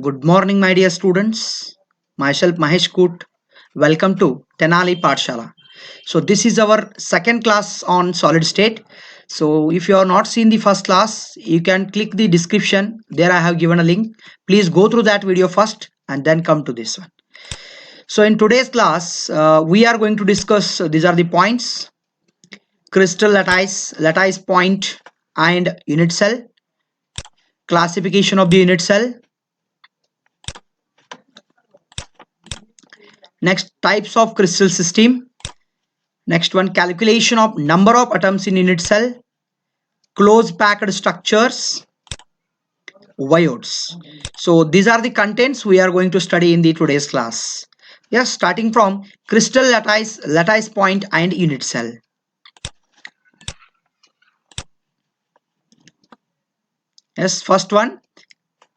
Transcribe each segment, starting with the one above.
Good morning, my dear students. Myself Mahesh Koot. Welcome to Tenali Pathshala. So this is our second class on solid state. So if you have not seen the first class, you can click the description. There I have given a link. Please go through that video first and then come to this one. So in today's class, we are going to discuss these are the points: crystal lattice, lattice point, and unit cell. Classification of the unit cell. Next, types of crystal system. Next one, calculation of number of atoms in unit cell, close packed structures, diodes. So these are the contents we are going to study in the today's class. Yes, starting from crystal lattice, lattice point, and unit cell. Yes, first one,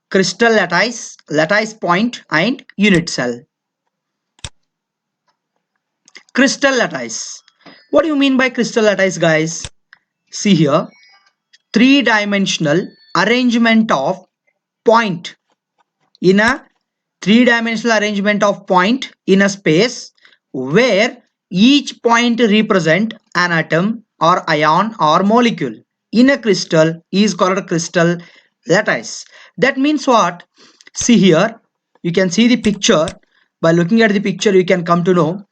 crystal lattice, lattice point, and unit cell. Crystal lattice. What do you mean by crystal lattice, guys? See here, three-dimensional arrangement of point in a three-dimensional arrangement of point in a space where each point represent an atom or ion or molecule in a crystal is called crystal lattice. That means what? See here, you can see the picture. By looking at the picture, you can come to know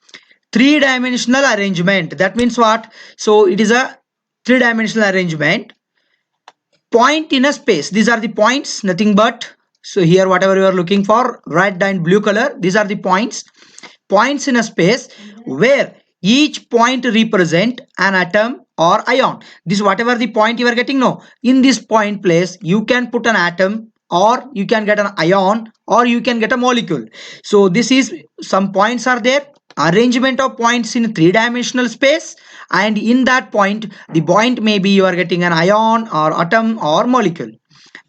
three-dimensional arrangement. That means what? So it is a three-dimensional arrangement, point in a space. These are the points, nothing but. So here whatever you are looking for, red and blue color, these are the points in a space where each point represent an atom or ion. This whatever the point you are getting, no, in this point place you can put an atom or you can get an ion or you can get a molecule. So this is, some points are there, arrangement of points in three-dimensional space, and in that point the point may be you are getting an ion or atom or molecule.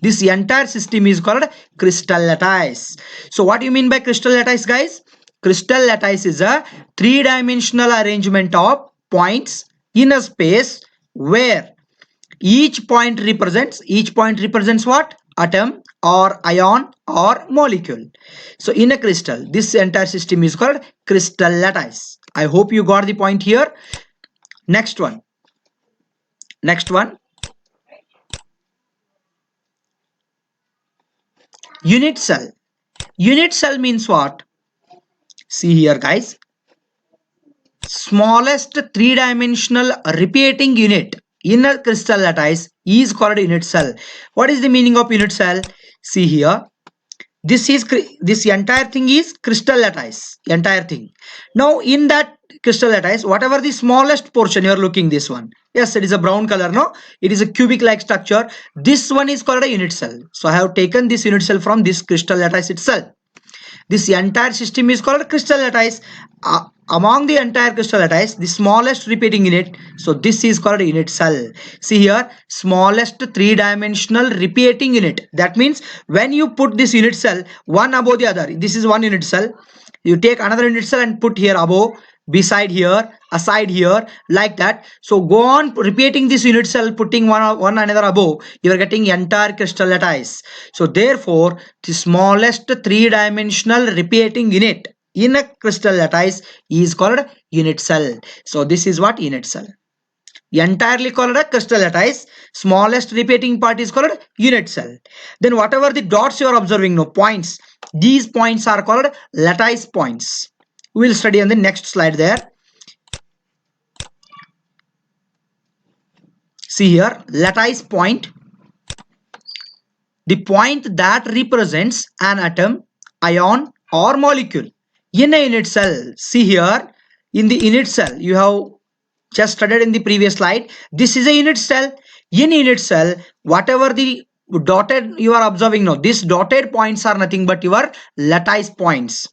This entire system is called crystal lattice. So what do you mean by crystal lattice, guys? Crystal lattice is a three-dimensional arrangement of points in a space where each point represents what? Atom or ion or molecule. So in a crystal, this entire system is called crystal lattice. I hope you got the point here. Next one, unit cell. Unit cell means what? See here, guys, smallest three-dimensional repeating unit in a crystal lattice is called unit cell. What is the meaning of unit cell? See here, this entire thing is crystal lattice, entire thing. Now in that crystal lattice, whatever the smallest portion you are looking, this one, yes, it is a brown color, no, it is a cubic like structure. This one is called a unit cell. So I have taken this unit cell from this crystal lattice itself. This entire system is called crystal lattice. Among the entire crystal lattice, the smallest repeating unit, so this is called unit cell. See here, smallest three-dimensional repeating unit. That means when you put this unit cell one above the other, this is one unit cell, you take another unit cell and put here above, beside here, aside here, like that. So go on repeating this unit cell, putting one another above, you are getting entire crystal lattice. So therefore the smallest three-dimensional repeating unit in a crystal lattice is called unit cell. So this is what unit cell, entirely called a crystal lattice. Smallest repeating part is called unit cell. Then whatever the dots you are observing, no, points, these points are called lattice points. We will study on the next slide there. See here, lattice point, the point that represents an atom, ion or molecule in a unit cell. See here, in the unit cell you have just studied in the previous slide, this is a unit cell. In unit cell, whatever the dotted you are observing now, these dotted points are nothing but your lattice points.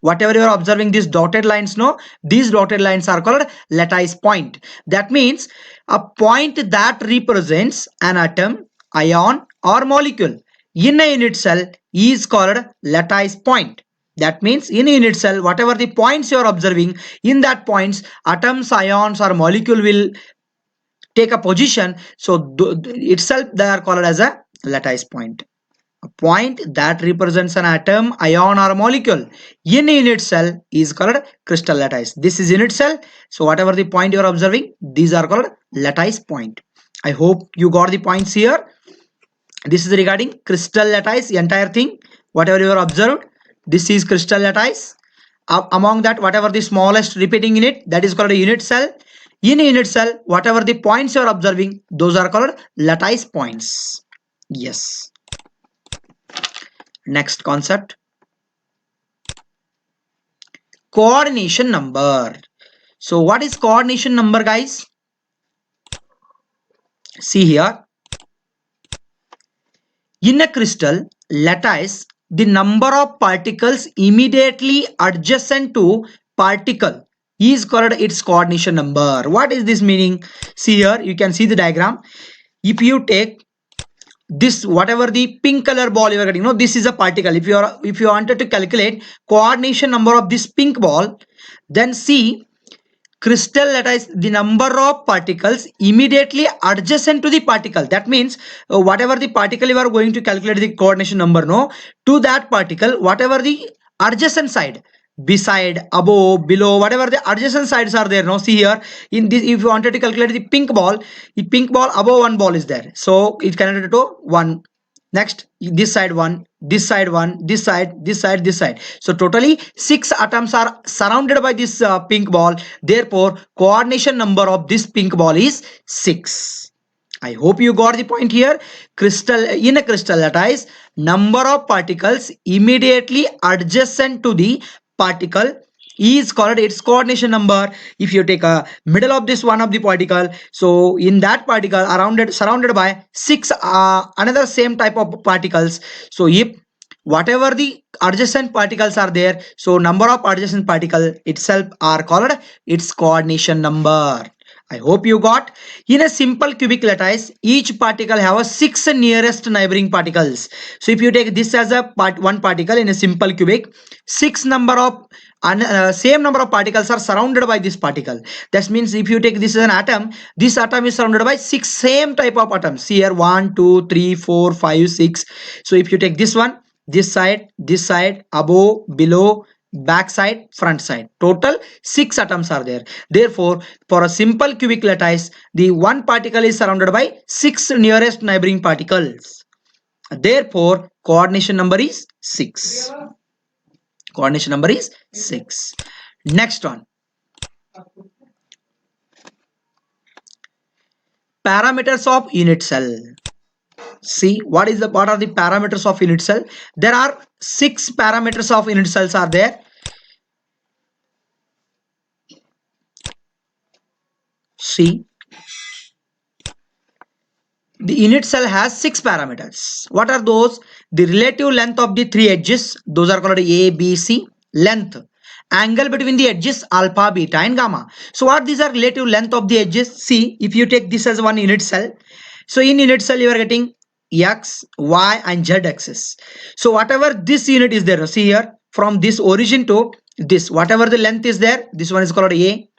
Whatever you are observing, these dotted lines, no, these dotted lines are called lattice point. That means a point that represents an atom, ion or molecule in a unit cell is called lattice point. That means in a unit cell, whatever the points you are observing, in that points atoms, ions or molecule will take a position. So itself they are called as a lattice point. A point that represents an atom, ion or a molecule in a unit cell is called crystal lattice. This is unit cell. So whatever the point you are observing, these are called lattice point. I hope you got the points here. This is regarding crystal lattice, entire thing. Whatever you are observed, this is crystal lattice. Among that, whatever the smallest repeating unit, that is called a unit cell. In a unit cell, whatever the points you are observing, those are called lattice points. Yes. Next concept, coordination number. So what is coordination number, guys? See here, in a crystal lattice, the number of particles immediately adjacent to particle is called its coordination number. What is this meaning? See here, you can see the diagram. If you take this, whatever the pink color ball you are getting, this is a particle. If you wanted to calculate coordination number of this pink ball, then see, crystal lattice, the number of particles immediately adjacent to the particle. That means whatever the particle you are going to calculate the coordination number, to that particle, whatever the adjacent side, beside, above, below, whatever the adjacent sides are there. See here, in this, if you wanted to calculate the pink ball above one ball is there, so it's connected to one. Next, this side one, this side one, this side, this side, this side. So totally 6 atoms are surrounded by this pink ball. Therefore, coordination number of this pink ball is 6. I hope you got the point here. In a crystal lattice, number of particles immediately adjacent to the particle is called its coordination number. If you take a middle of this one of the particle, so in that particle surrounded by 6 another same type of particles. So if whatever the adjacent particles are there, so number of adjacent particle itself are called its coordination number. I hope you got. In a simple cubic lattice, each particle have a 6 nearest neighboring particles. So if you take this as a one particle in a simple cubic, 6 number of same number of particles are surrounded by this particle. That means if you take this as an atom, this atom is surrounded by 6 same type of atoms. See here, 1, 2, 3, 4, 5, 6. So if you take this one, this side, above, below, back side, front side, total 6 atoms are there. Therefore, for a simple cubic lattice, the one particle is surrounded by 6 nearest neighboring particles. Therefore, coordination number is 6. Coordination number is 6. Next one, parameters of unit cell. See, what are the parameters of unit cell? There are 6 parameters of unit cells are there. See, the unit cell has 6 parameters. What are those? The relative length of the 3 edges, those are called A, B, C. Length, angle between the edges, alpha, beta and gamma. So what these are relative length of the edges? See, if you take this as one unit cell, so in unit cell you are getting X, Y and Z axis. So whatever this unit is there, see here, from this origin to this, whatever the length is there, this one is called A.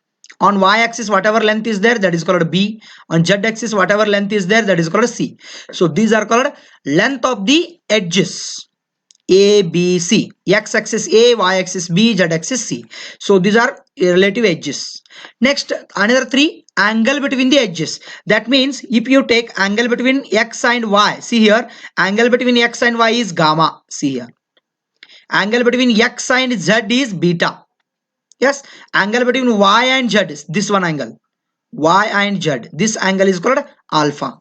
On y-axis, whatever length is there, that is called B. On z-axis, whatever length is there, that is called C. So these are called length of the edges. A, B, C. X-axis A, y-axis B, z-axis C. So these are relative edges. Next, another 3, angle between the edges. That means if you take angle between X and Y, see here, angle between X and Y is gamma. See here. Angle between X and Z is beta. Yes, angle between Y and Z is this one angle. Y and Z. This angle is called alpha.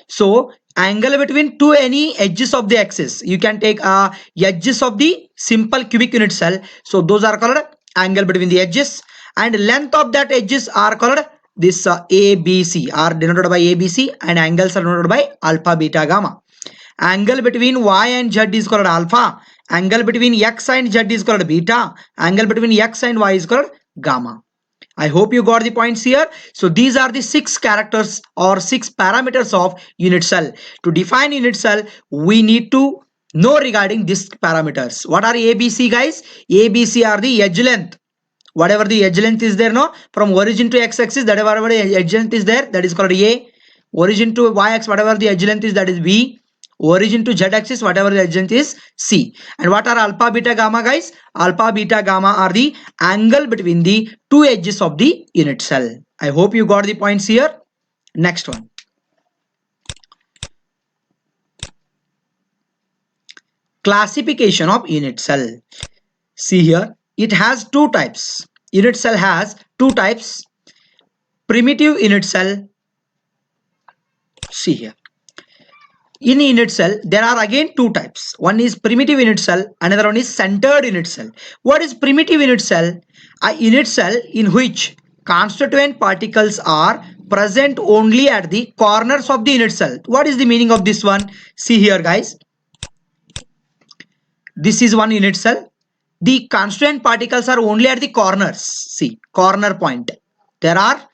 So angle between any edges of the axis. You can take edges of the simple cubic unit cell. So those are called angle between the edges. And length of that edges are called this ABC, are denoted by ABC, and angles are denoted by alpha, beta, gamma. Angle between Y and Z is called alpha. Angle between X and Z is called beta. Angle between X and Y is called gamma. I hope you got the points here. So these are the 6 characters or 6 parameters of unit cell. To define unit cell, we need to know regarding these parameters. What are ABC, guys? ABC are the edge length. Whatever the edge length is there, from origin to x-axis, that whatever the edge length is there, that is called A. Origin to y-axis, whatever the edge length is, that is B. Origin to z-axis, whatever the adjacent is C. And what are alpha, beta, gamma, guys? Alpha, beta, gamma are the angle between the two edges of the unit cell. I hope you got the points here. Next one. Classification of unit cell. See here, it has two types. Unit cell has two types. Primitive unit cell. See here. In unit cell, there are again two types. One is primitive unit cell, another one is centered unit cell. What is primitive unit cell? A unit cell in which constituent particles are present only at the corners of the unit cell. What is the meaning of this one? See here, guys. This is one unit cell. The constituent particles are only at the corners. See, corner point. There are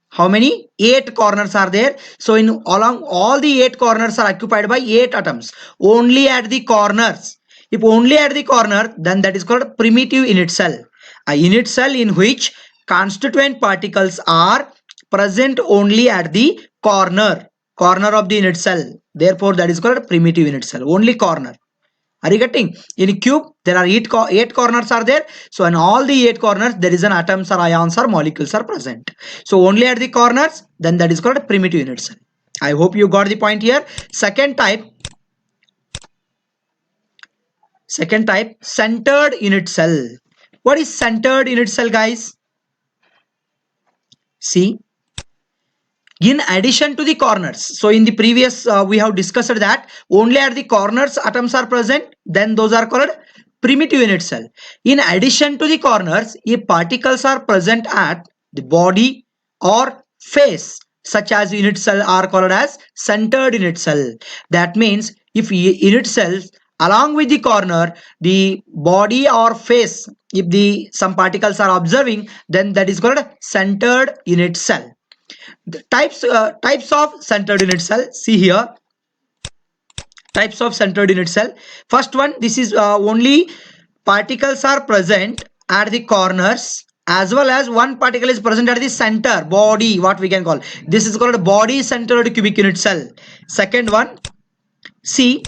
how many? 8 corners are there. So in along all the 8 corners are occupied by 8 atoms. Only at the corners. If only at the corner, then that is called primitive unit cell. A unit cell in which constituent particles are present only at the corner of the unit cell. Therefore, that is called primitive unit cell. Only corner. Are you getting? In a cube, there are 8 corners are there. So in all the 8 corners, there is an atoms or ions or molecules are present. So only at the corners, then that is called a primitive unit cell. I hope you got the point here. Second type, centered unit cell. What is centered unit cell, guys? See, in addition to the corners. So in the previous we have discussed that only at the corners atoms are present, then those are called primitive unit cell. In addition to the corners, if particles are present at the body or face, such as unit cell, are called as centered unit cell. That means if unit cells along with the corner, the body or face, if some particles are observing, then that is called centered unit cell. The types of centered unit cell. See here, types of centered unit cell. First one, this is only particles are present at the corners, as well as one particle is present at the center body, what we can call, this is called body centered cubic unit cell. Second one, see,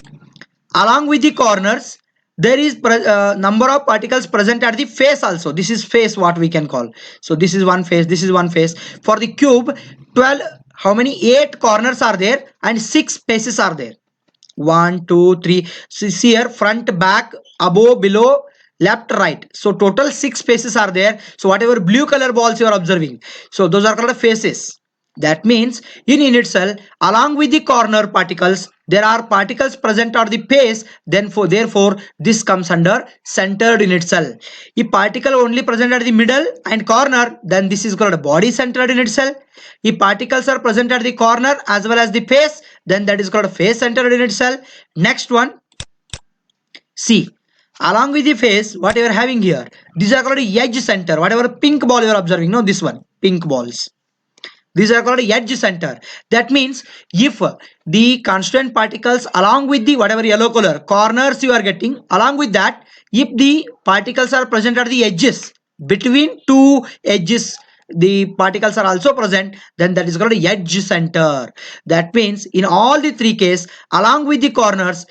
along with the corners, there is number of particles present at the face also. This is face, what we can call. So this is one face, this is one face. For the cube, 12, how many? 8 corners are there and 6 faces are there. 1, 2, 3. So see here, front, back, above, below, left, right. So total 6 faces are there. So whatever blue color balls you are observing, so those are called faces. That means in unit cell, along with the corner particles, there are particles present at the face. Therefore, this comes under centered unit cell. If particle only present at the middle and corner, then this is called a body centered unit cell. If particles are present at the corner as well as the face, then that is called a face centered unit cell. Next one, see, along with the face, what you are having here, these are called edge center. Whatever pink ball you are observing, no, this one, pink balls. These are called edge center. That means if the constituent particles along with the whatever yellow color corners you are getting, along with that, if the particles are present at the edges, between two edges, the particles are also present, then that is called edge center. That means in all the 3 cases, along with the corners,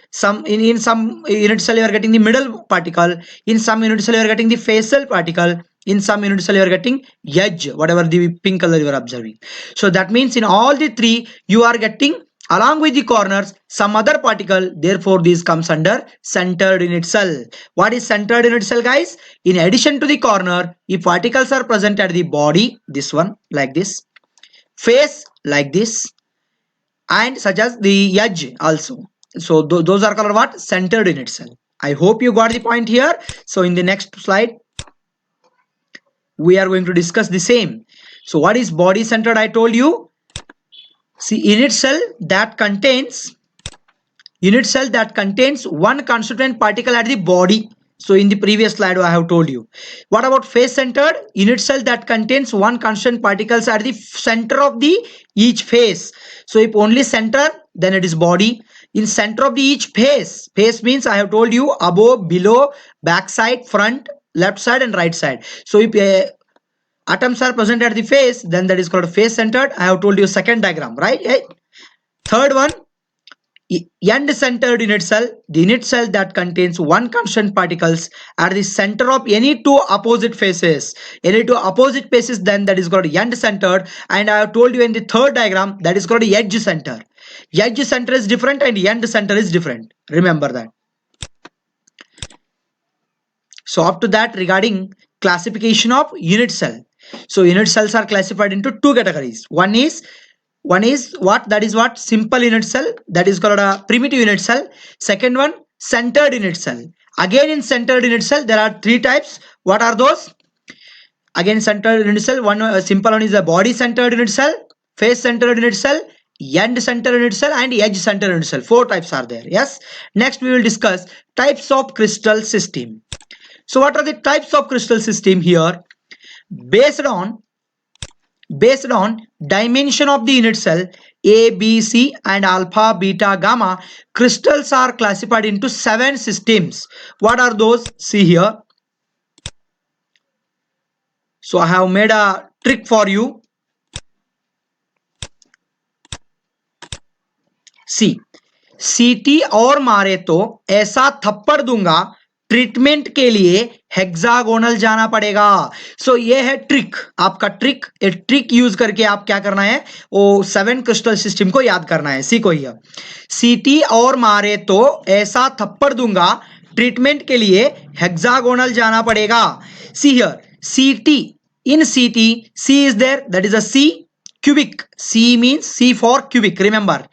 in some unit cell you are getting the middle particle, in some unit cell you are getting the facial particle, in some unit cell you are getting edge, whatever the pink color you are observing. So that means in all the 3 you are getting along with the corners some other particle. Therefore this comes under centered unit cell. What is centered unit cell, guys? In addition to the corner, if particles are present at the body, this one like this, face like this, and such as the edge also. So those are called what? Centered unit cell. I hope you got the point here. So in the next slide, we are going to discuss the same. So what is body centered? I told you. See, unit cell that contains one constituent particle at the body. So in the previous slide I have told you. What about face centered? Unit cell that contains one constituent particles at the center of the each face. So if only center, then it is body. In center of the each face means I have told you above, below, back side, front, left side and right side. So if atoms are present at the face, then that is called face centered. I have told you second diagram, right? Third one, End-centered unit cell, the unit cell that contains one constant particles at the center of any two opposite faces. Any two opposite faces, then that is called end-centered. And I have told you in the third diagram that is called edge center. Edge center is different and end center is different. Remember that. So up to that regarding classification of unit cell. So unit cells are classified into two categories. One is what? That is what? Simple unit cell, that is called a primitive unit cell. Second one, centered unit cell. Again in centered unit cell there are three types. What are those? Again centered unit cell, one simple one is a body centered unit cell, face centered unit cell, end centered unit cell and edge centered unit cell. Four types are there. Yes. Next we will discuss types of crystal system. So what are the types of crystal system here? Based on dimension of the unit cell A, B, C and alpha, beta, gamma, crystals are classified into 7 systems. What are those? See here. So I have made a trick for you. See, सीटी और मारे तो ऐसा थप्पड़ दूंगा treatment के लिए hexagonal जाना पड़ेगा. सो ये है ट्रिक, आपका ट्रिक. एक ट्रिक यूज करके आप क्या करना है, वो 7 क्रिस्टल सिस्टम को याद करना है. सीखो ये. सीटी और मारे तो ऐसा थप्पड़ दूंगा ट्रीटमेंट के लिए हेक्सागोनल जाना पड़ेगा. सी हियर, सीटी, in CT, C is there, that is a C, cubic. C means C for cubic, remember.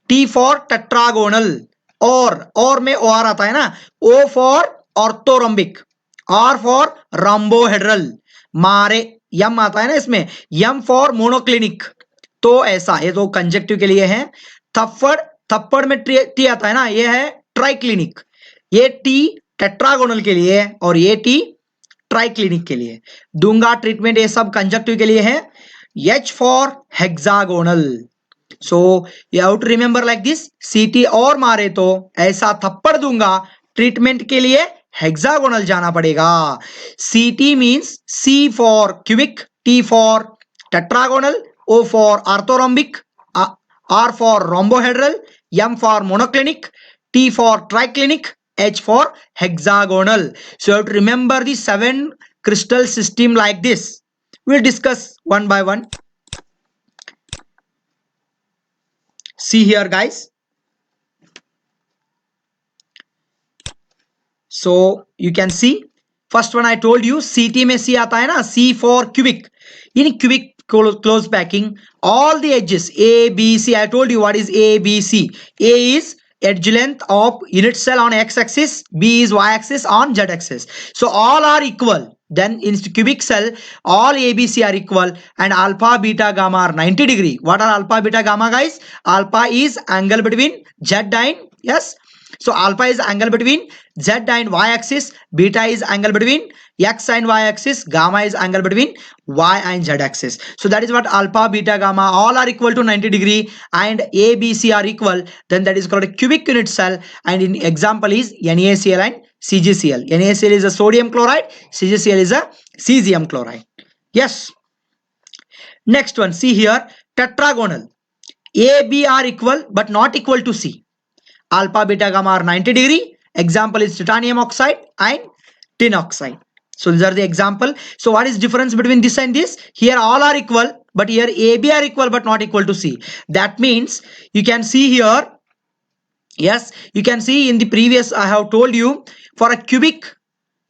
T for tetragonal, और में OR आता है ना. O for orthorhombic, R for rhombohedral, मारे M आता है ना इसमें, M for monoclinic. तो ऐसा, ये तो कंजक्टिव के लिए है. थप्पड़ में T आता है ना, ये है ट्राइक्लिनिक. ये T टेट्रागोनल के लिए है और ये T ट्राइक्लिनिक के लिए. दूंगा ट्रीटमेंट, ये सब कंजक्टिव के लिए है. H for hexagonal. So you have to remember like this. सीटी और मारे तो ऐसा थप्पड़ दूंगा ट्रीटमेंट के लिए हेक्सागोनल जाना पड़ेगा. सीटी means C for cubic, T for tetragonal, O for orthorhombic, R for rhombohedral, M for monoclinic, T for triclinic, H for hexagonal. So you have to remember the 7 crystal system like this. We'll discuss one by one. See here guys. So you can see, first one I told you CT में C आता है ना, C for cubic. In cubic close packing, all the edges A, B, C, I told you what is A, B, C. A is edge length of unit cell on x-axis, B is y-axis on z-axis. So all are equal. Then in cubic cell, all A, B, C are equal and alpha, beta, gamma are 90 degree. What are alpha, beta, gamma guys? Alpha is angle between Z and, yes. So alpha is angle between Z and y-axis, beta is angle between x and y-axis, gamma is angle between y and z-axis. So that is what alpha, beta, gamma all are equal to 90 degree and A, B, C are equal. Then that is called a cubic unit cell, and in example is NaCl and CgCl. NaCl is a sodium chloride, CgCl is a cesium chloride. Yes. Next one, see here, tetragonal. A, B are equal but not equal to C. Alpha, beta, gamma are 90 degree. Example is titanium oxide and tin oxide. So these are the example. So what is difference between this and this? Here all are equal, but here A, B are equal but not equal to C. That means you can see here, yes, you can see in the previous I have told you, for a cubic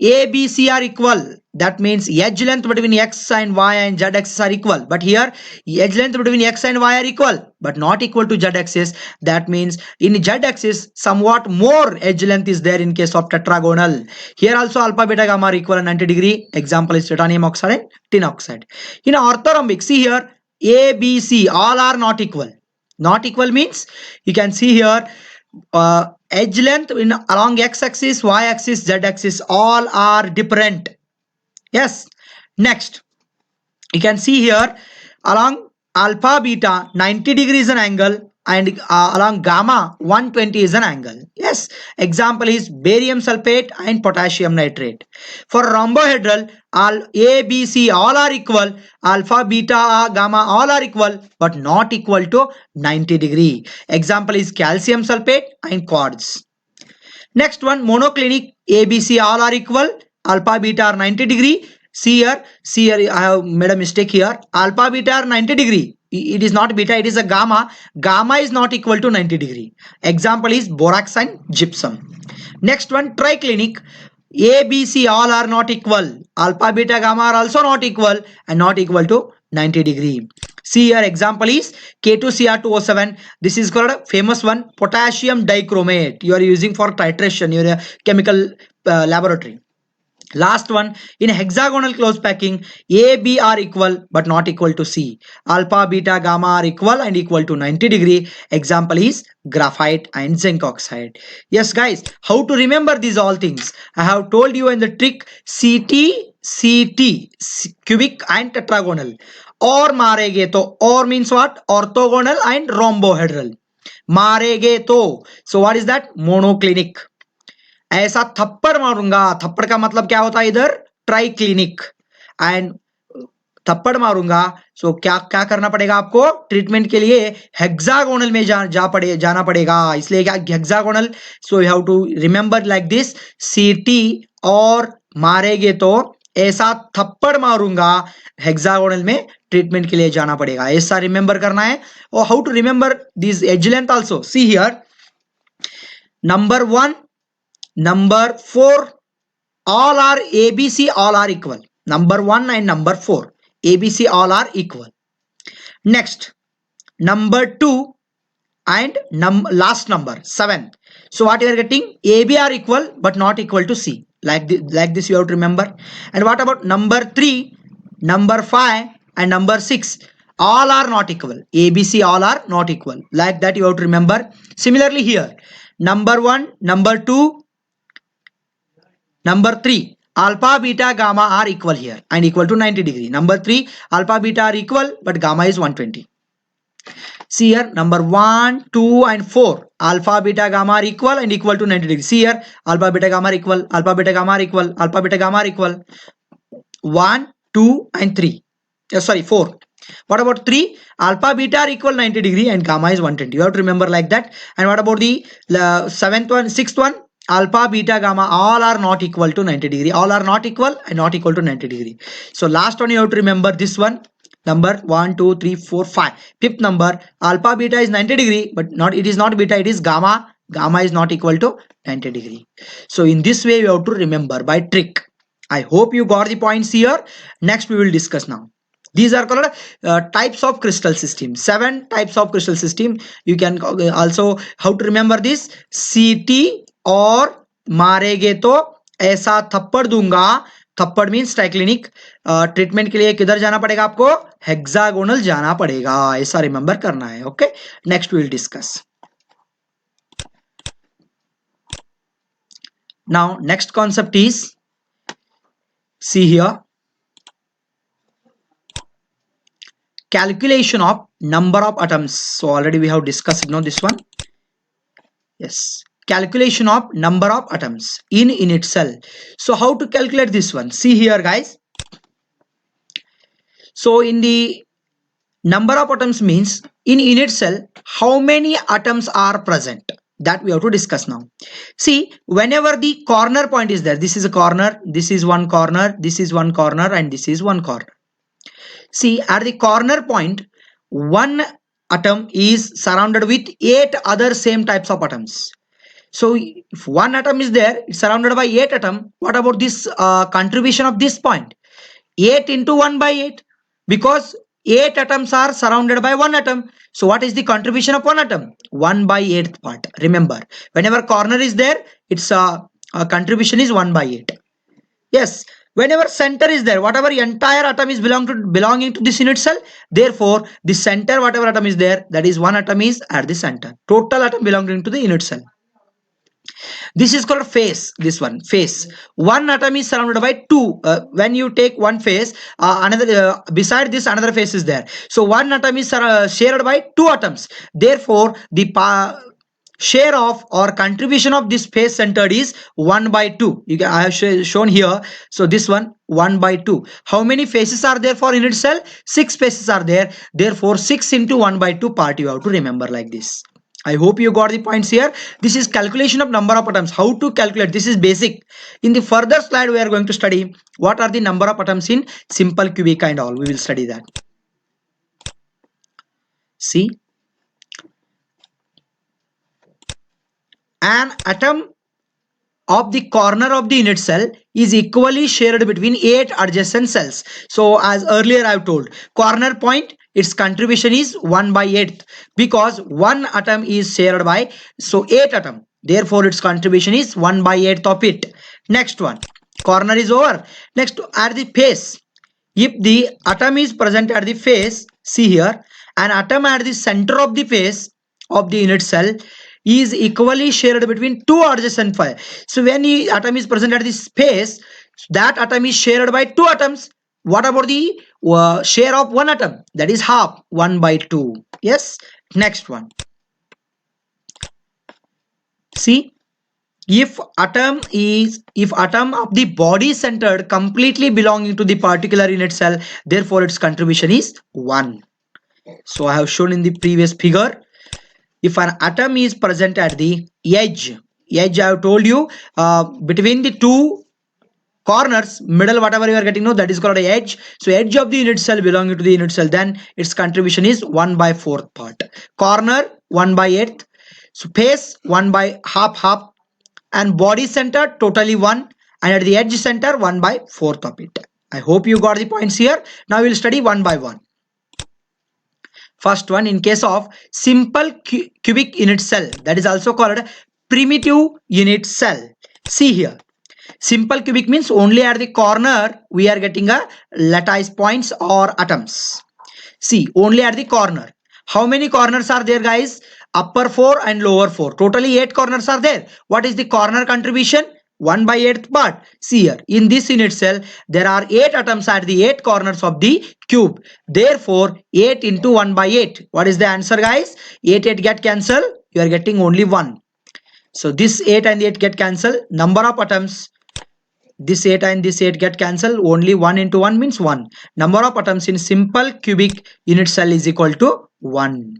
A, B, C are equal. That means edge length between x and y and z axis are equal. But here edge length between x and y are equal but not equal to z axis. That means in z axis somewhat more edge length is there in case of tetragonal. Here also alpha, beta, gamma are equal and 90 degree. Example is titanium oxide and tin oxide. In orthorhombic, see here A, B, C all are not equal. Not equal means you can see here edge length in along x-axis, y-axis, z-axis all are different. Yes. Next you can see here along alpha, beta 90 degrees an angle and along gamma 120 is an angle. Yes, example is barium sulfate and potassium nitrate. For rhombohedral, all A, B, C all are equal, alpha, beta, gamma all are equal but not equal to 90 degree. Example is calcium sulfate and quartz. Next one, monoclinic ABC all are equal, alpha beta are 90 degree. See here, I have made a mistake here. Alpha beta are 90 degree. It is not beta, it is a gamma. Gamma is not equal to 90 degree. Example is borax and gypsum. Next one, triclinic. A, B, C all are not equal. Alpha, beta, gamma are also not equal and not equal to 90 degree. See here, example is K2Cr2O7. This is called a famous one, potassium dichromate. You are using for titration, your chemical laboratory. Last one, in hexagonal close packing, A, B are equal but not equal to C. Alpha, beta, gamma are equal and equal to 90 degree. Example is graphite and zinc oxide. Yes guys, how to remember these all things? I have told you in the trick CT, cubic and tetragonal. Or marege to, or means what? Orthogonal and rhombohedral. Marege to. So what is that? Monoclinic. ऐसा थप्पड़ मारूंगा, थप्पड़ का मतलब क्या होता है इधर? Try clinic. एंड थप्पड़ मारूंगा, सो क्या क्या करना पड़ेगा आपको ट्रीटमेंट के लिए? हेक्सागोनल में जाना पड़ेगा. इसलिए क्या hexagonal? So you have to remember like this, सीटी और मारेगे तो ऐसा थप्पड़ मारूंगा, हेक्सागोनल में ट्रीटमेंट के लिए जाना पड़ेगा. ऐसा रिमेंबर करना है. और how to remember this edge length also? See here, number 1, number 4 all are ABC all are equal. Number 1 and number 4 ABC all are equal. Next, number 2 and last number 7. So what you are getting? AB are equal but not equal to C. Like this you have to remember. And what about number 3, number 5 and number 6? All are not equal. ABC all are not equal. Like that you have to remember. Similarly here, number 1, number 2, number 3, alpha, beta, gamma are equal here and equal to 90 degree. Number 3, alpha, beta are equal but gamma is 120. See here, number 1, 2 and 4, alpha, beta, gamma are equal and equal to 90 degree. See here, alpha, beta, gamma are equal, alpha, beta, gamma are equal, alpha, beta, gamma are equal. 1, 2 and 3. Sorry, 4. What about 3? Alpha, beta are equal 90 degree and gamma is 120. You have to remember like that. And what about the 7th one, 6th one? Alpha, beta, gamma all are not equal to 90 degree. All are not equal and not equal to 90 degree. So last one you have to remember this one. Number 1, 2, 3, 4, 5. Fifth number, alpha, beta is 90 degree but not, it is not beta, it is gamma. Gamma is not equal to 90 degree. So in this way you have to remember by trick. I hope you got the points here. Next we will discuss now. These are called types of crystal system. 7 types of crystal system. You can also, how to remember this? CT और मारेगे तो ऐसा थप्पड़ दूंगा. थप्पड़ means triclinic. Treatment के लिए किधर जाना पड़ेगा आपको? हेक्सागोनल जाना पड़ेगा. ऐसा रिमेंबर करना है. Okay, next we will discuss. Now next concept is, see here, calculation of number of atoms. So already we have discussed this one. Yes, calculation of number of atoms in unit cell. So how to calculate this one? See here guys. So in the number of atoms means in unit cell how many atoms are present, that we have to discuss now. See, whenever the corner point is there, this is a corner, this is one corner, this is one corner and this is one corner. See, at the corner point, one atom is surrounded with 8 other same types of atoms. So if one atom is there, it's surrounded by 8 atoms. What about this contribution of this point? 8 into 1 by 8, because 8 atoms are surrounded by one atom. So what is the contribution of one atom? 1 by 8th part. Remember, whenever corner is there, its contribution is 1 by 8. Yes, whenever center is there, whatever entire atom is belonging to this unit cell, therefore the center, whatever atom is there, that is one atom is at the center. Total atom belonging to the unit cell. This is called face. This one face. One atom is surrounded by two. When you take one face, another beside this another face is there. So one atom is shared by two atoms. Therefore, the share of or contribution of this face centered is 1 by 2. I have shown here. So this one 1 by 2. How many faces are there for unit cell? 6 faces are there. Therefore 6 into 1 by 2 part you have to remember like this. I hope you got the points here. This is calculation of number of atoms. How to calculate? This is basic. In the further slide we are going to study what are the number of atoms in simple, cubic and all. We will study that. See, an atom of the corner of the unit cell is equally shared between 8 adjacent cells. So as earlier I have told, corner point, its contribution is 1 by 8 because one atom is shared by 8 atom. Therefore its contribution is 1 by 8 of it. Next one, corner is over. Next, at the face, if the atom is present at the face, see here, an atom at the center of the face of the unit cell is equally shared between two adjacent files. So when the atom is present at this space, that atom is shared by two atoms. What about the share of one atom? That is half, 1 by 2. Yes. Next one. See, if atom of the body centered completely belonging to the particular unit cell, therefore its contribution is 1. So I have shown in the previous figure. If an atom is present at the edge I have told you, between the two corners, middle, whatever you are getting, no, that is called a edge. So edge of the unit cell belonging to the unit cell, then its contribution is 1 by 4th part. Corner 1 by 8th. So face 1 by half, and body center totally 1, and at the edge center 1 by 4th of it. I hope you got the points here. Now we will study one by one. First one, in case of simple cubic unit cell, that is also called primitive unit cell. See here, simple cubic means only at the corner we are getting a lattice points or atoms. See, only at the corner. How many corners are there, guys? Upper 4 and lower 4. Totally 8 corners are there. What is the corner contribution? 1 by 8th part. See here, in this unit cell, there are 8 atoms at the 8 corners of the cube. Therefore, 8 into 1 by 8. What is the answer, guys? 8 get cancelled. You are getting only 1. So this 8 and 8 get cancelled. Number of atoms, this 8 and this 8 get cancelled. Only 1 into 1 means 1. Number of atoms in simple cubic unit cell is equal to 1.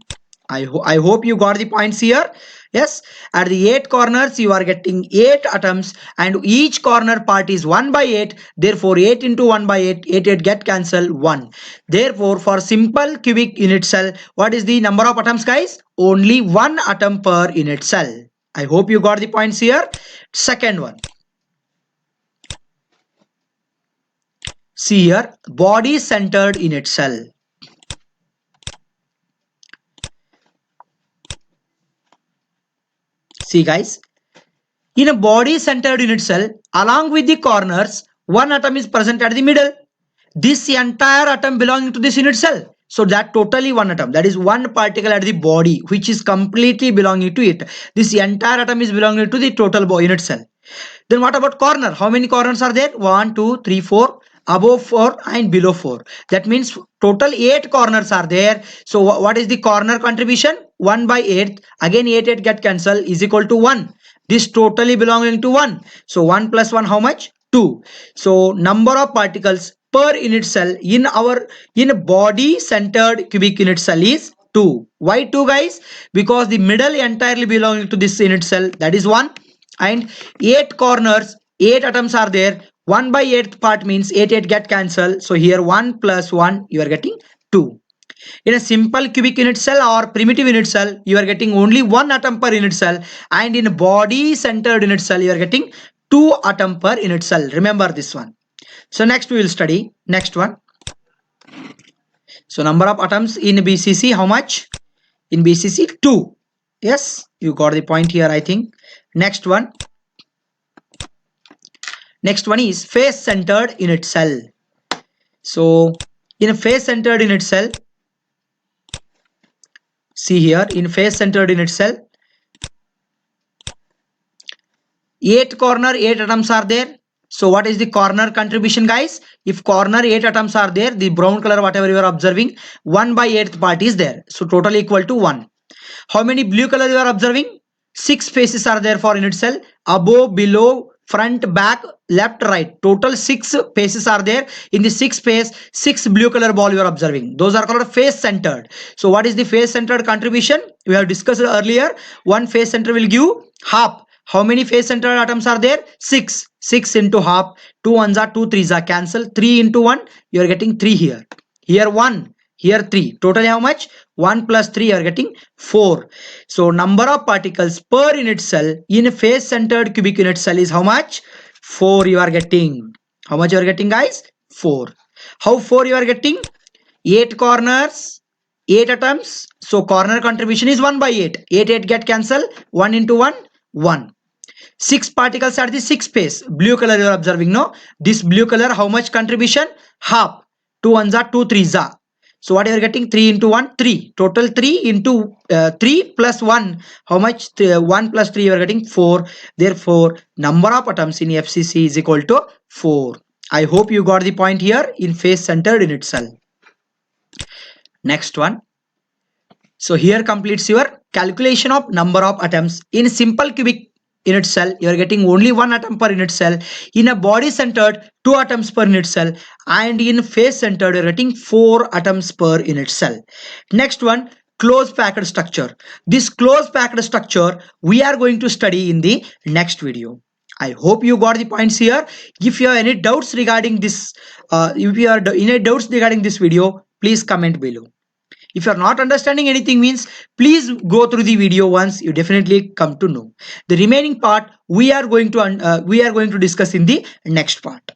I hope you got the points here. Yes, at the 8 corners you are getting 8 atoms and each corner part is 1 by 8. Therefore 8 into 1 by 8, 8 get cancelled, 1. Therefore for simple cubic unit cell, what is the number of atoms, guys? Only 1 atom per unit cell. I hope you got the points here. Second one. See here, body centered unit cell. See guys, in a body centered unit cell, along with the corners, one atom is present at the middle. This entire atom belonging to this unit cell. So that totally one atom, that is one particle at the body which is completely belonging to it. This entire atom is belonging to the total unit cell. Then what about corner? How many corners are there? 1, 2, 3, 4. Above 4 and below 4. That means total 8 corners are there. So what is the corner contribution? 1 by 8. Again 8 get cancelled is equal to 1. This totally belonging to 1. So 1 plus 1 how much? 2. So number of particles per unit cell in body centered cubic unit cell is 2. Why 2, guys? Because the middle entirely belonging to this unit cell, that is 1. And 8 corners, 8 atoms are there. 1 by 8th part means 8 get cancelled. So here 1 plus 1 you are getting 2. In a simple cubic unit cell or primitive unit cell, you are getting only 1 atom per unit cell, and in a body centered unit cell you are getting 2 atom per unit cell. Remember this one. So next we will study next one. So number of atoms in BCC, how much? In BCC 2. Yes, you got the point here, I think. Next one. Next one is face centered unit cell. So in a face centered unit cell, see here, in face centered unit cell, 8 corner, 8 atoms are there. So what is the corner contribution, guys? If corner 8 atoms are there, the brown color whatever you are observing, 1 by 8th part is there. So total equal to 1. How many blue color you are observing? 6 faces are there for unit cell. Above, below, front, back, left, right. Total 6 faces are there. In the 6 face, 6 blue color ball you are observing. Those are called face centered. So what is the face centered contribution? We have discussed earlier. One face center will give half. How many face centered atoms are there? 6. 6 into half. 2 ones are 2 threes are cancel. 3 into 1, you are getting 3 here. Here 1. Here 3. Total how much? 1 plus 3 you are getting 4. So number of particles per unit cell in a face centered cubic unit cell is how much? 4 you are getting. How much you are getting, guys? 4. How 4 you are getting? 8 corners, 8 atoms. So corner contribution is 1 by 8. 8 8 get cancel. 1 into 1, 1. 6 particles are the 6 space. Blue color you are observing, no? This blue color, how much contribution? Half. 2 ones are 2 threes are. So what you are getting? 3 into 1, 3. Total 3 into 3 plus 1. How much? 1 plus 3 you are getting 4. Therefore, number of atoms in FCC is equal to 4. I hope you got the point here in face centered unit cell. Next one. So here completes your calculation of number of atoms. In simple cubic unit cell, you are getting only 1 atom per unit cell. In a body centered, 2 atoms per unit cell. And in face centered, you are getting 4 atoms per unit cell. Next one, close packed structure. This close packed structure we are going to study in the next video. I hope you got the points here. If you have any doubts regarding this, if you are in any doubts regarding this video, please comment below. If you are not understanding anything means, please go through the video once, you definitely come to know. The remaining part we are going to discuss in the next part.